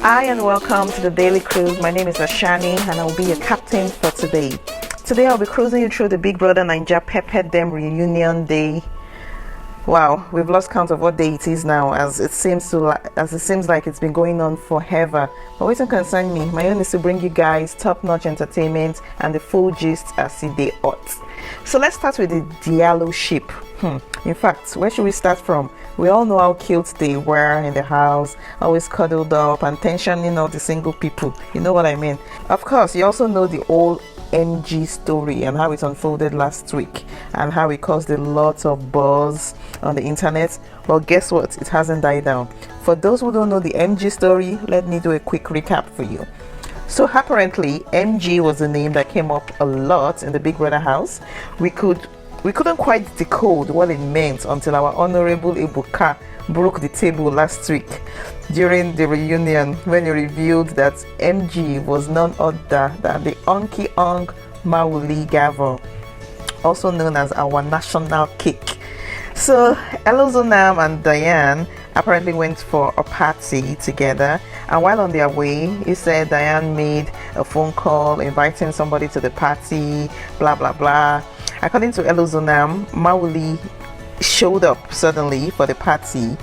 Hi and welcome to the Daily Cruise. My name is Ashani and I will be your captain for today. Today I'll be cruising you through the Big Brother Naija Pepper Dem Reunion Day. Wow, we've lost count of what day it is now, as it seems like it's been going on forever. But wait, concern me. My own is to bring you guys top-notch entertainment and the full gist as they ought. So let's start with the Diallo ship. In fact, where should we start from? We all know how cute they were in the house, always cuddled up and tensioning out the single people. You know what I mean? Of course, you also know the whole MG story and how it unfolded last week and how it caused a lot of buzz on the internet. Well, guess what? It hasn't died down. For those who don't know the MG story, let me do a quick recap for you. So apparently, MG was a name that came up a lot in the Big Brother house. We couldn't quite decode what it meant until our honorable Ebuka broke the table last week during the reunion when he revealed that MG was none other than the Unky Ong Mauli Gavo, also known as our national cake. So Elozonam and Diane apparently went for a party together, and while on their way, he said Diane made a phone call inviting somebody to the party, blah blah blah. According to Elozonam, Mauli showed up suddenly for the party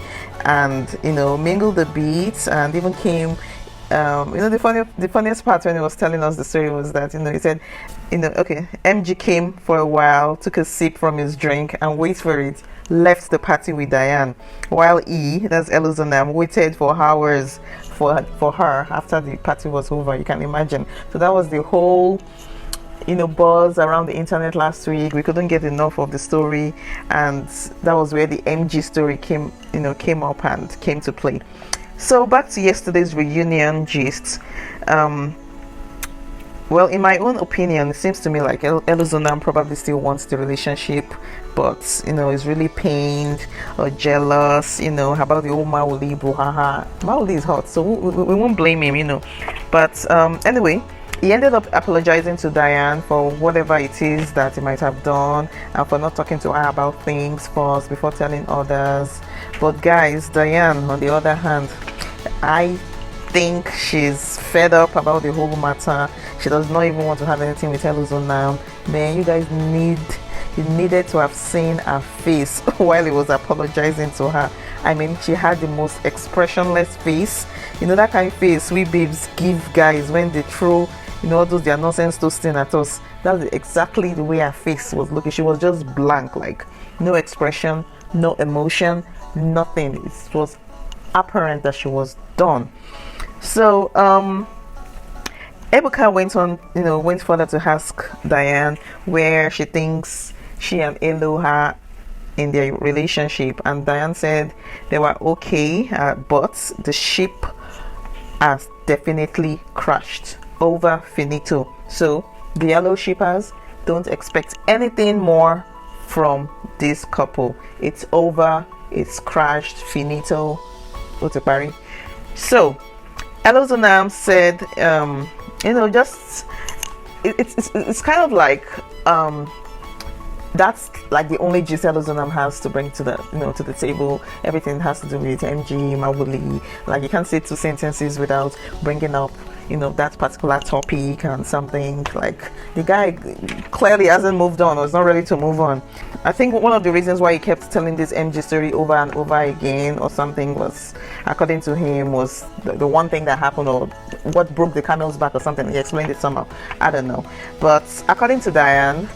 and mingled the beats and even came. The funniest part when he was telling us the story was that he said, MG came for a while, took a sip from his drink and wait for it, left the party with Diane, while that's Elozonam, waited for hours for her after the party was over. You can imagine. So that was the whole buzz around the internet last week. We couldn't get enough of the story, and that was where the MG story came up and came to play. So back to yesterday's reunion gist. Well, in my own opinion, it seems to me like Elozonam probably still wants the relationship, but is really pained or jealous, about the old Mauli brouhaha. Mauli is hot, so we won't blame him, But anyway, he ended up apologizing to Diane for whatever it is that he might have done and for not talking to her about things first before telling others. But guys, Diane, on the other hand, I think she's fed up about the whole matter. She does not even want to have anything with Elozonam. Man, you guys needed to have seen her face while he was apologizing to her. I mean, she had the most expressionless face. That kind of face we babes give guys when they throw all those their nonsense toasting at us. That's exactly the way her face was looking. She was just blank, like no expression, no emotion, nothing. It was apparent that she was done. So Ebuka went further to ask Diane where she thinks she and Elo are in their relationship, and Diane said they were okay, but the ship has definitely crashed. Over finito. So the yellow shippers, don't expect anything more from this couple. It's over, it's crashed, finito, Otepari. So Elozonam said it's kind of like that's like the only gist Elozonam has to bring to the to the table. Everything has to do with MG Mauli. Like, you can't say two sentences without bringing up that particular topic and something. Like, the guy clearly hasn't moved on or is not ready to move on. I think one of the reasons why he kept telling this MG story over and over again or something was, according to him, was the one thing that happened or what broke the camel's back or something. He explained it somehow. I don't know. But according to Diane,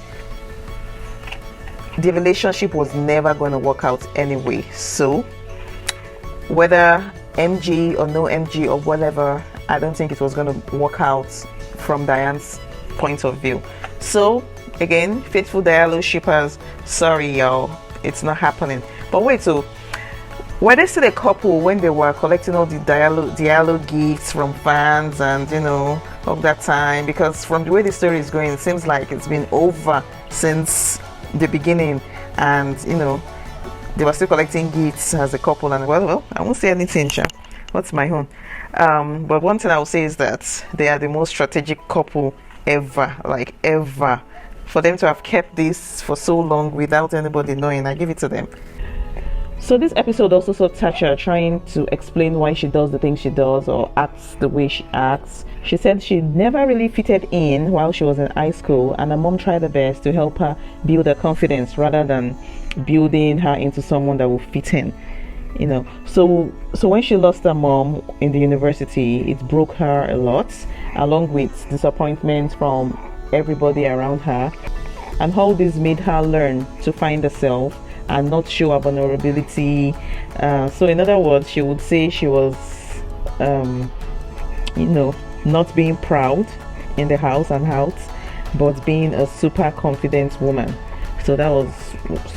the relationship was never going to work out anyway. So whether MG or no MG or whatever, I don't think it was going to work out from Diane's point of view. So again, faithful Diallo shippers, sorry y'all, it's not happening. But wait, so were they still a couple when they were collecting all the Diallo gifts from fans and of that time? Because from the way the story is going, it seems like it's been over since the beginning, and they were still collecting gifts as a couple. And well, I won't say anything, what's my own? But one thing I will say is that they are the most strategic couple ever, like ever. For them to have kept this for so long without anybody knowing, I give it to them. So this episode also saw Tacha trying to explain why she does the things she does or acts the way she acts. She said she never really fitted in while she was in high school, and her mom tried her best to help her build her confidence rather than building her into someone that will fit in. So when she lost her mom in the university, it broke her a lot, along with disappointment from everybody around her, and all this made her learn to find herself and not show her vulnerability. So in other words, she would say she was not being proud in the house and out, but being a super confident woman. So that was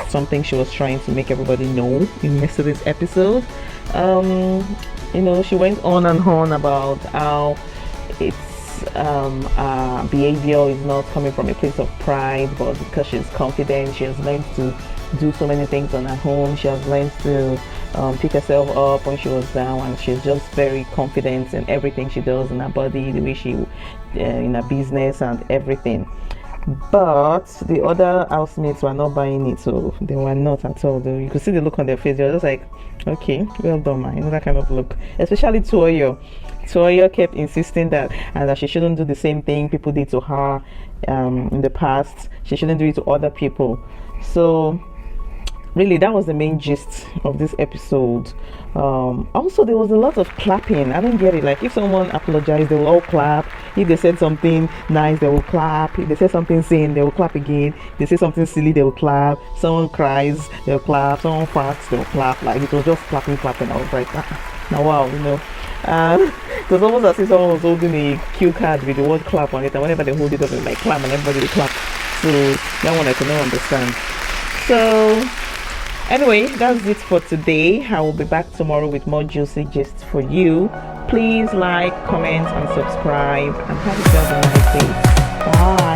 something she was trying to make everybody know in yesterday's episode. She went on and on about how it's behavior is not coming from a place of pride, but because she's confident, she has learned to do so many things on her own. She has learned to pick herself up when she was down, and she's just very confident in everything she does, in her body, the way she in her business and everything. But the other housemates were not buying it, so they were not at all. Though you could see the look on their face. They were just like, okay, well done, man. That kind of look. Especially Tuoyo. Tuoyo kept insisting that she shouldn't do the same thing people did to her in the past. She shouldn't do it to other people. So really, that was the main gist of this episode. Also, there was a lot of clapping. I don't get it. Like, if someone apologized, they will all clap. If they said something nice, they will clap. If they said something sane, they will clap again. If they say something silly, they will clap. Someone cries, they'll clap. Someone farts, they'll clap. Like, it was just clapping. I was like, now wow, it was almost as if someone was holding a cue card with the word clap on it, and whenever they hold it up, it's like clap, and everybody will clap. So that one I could not understand. So anyway, that's it for today. I will be back tomorrow with more juicy gists for you. Please like, comment, and subscribe, and have yourself a nice day. Bye.